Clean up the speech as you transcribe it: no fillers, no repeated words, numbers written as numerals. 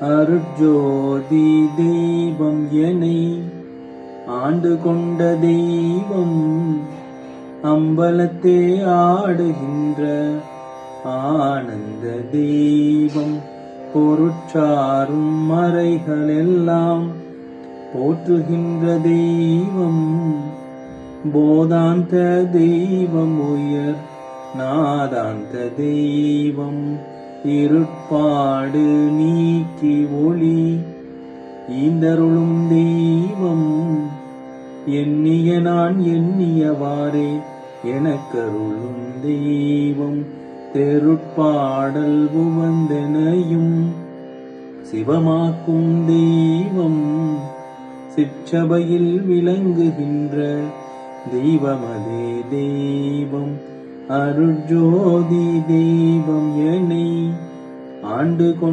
அருட்ஜோதி தெய்வம் என்னை ஆண்டு கொண்ட தெய்வம், அம்பலத்தே ஆடுகின்ற ஆனந்த தெய்வம், பொருட்சாரும் மறைகளெல்லாம் போற்றுகின்ற தெய்வம், போதாந்த தெய்வம், உயர் நாதாந்த தெய்வம், இருட்பாடு நீக்கி ஒளி ஈந்தருளும் தெய்வம், எண்ணிய நான் எண்ணியவாறே எனக்கருளும் தெய்வம், தெருட்பாடல் உவந்தனையும் சிவமாக்கும் தெய்வம், சிற்றபையில் விளங்குகின்ற தெய்வமதே தெய்வம், அருட்ஜோதி தெய்வம் என்னை ஆண்டு கொண்ட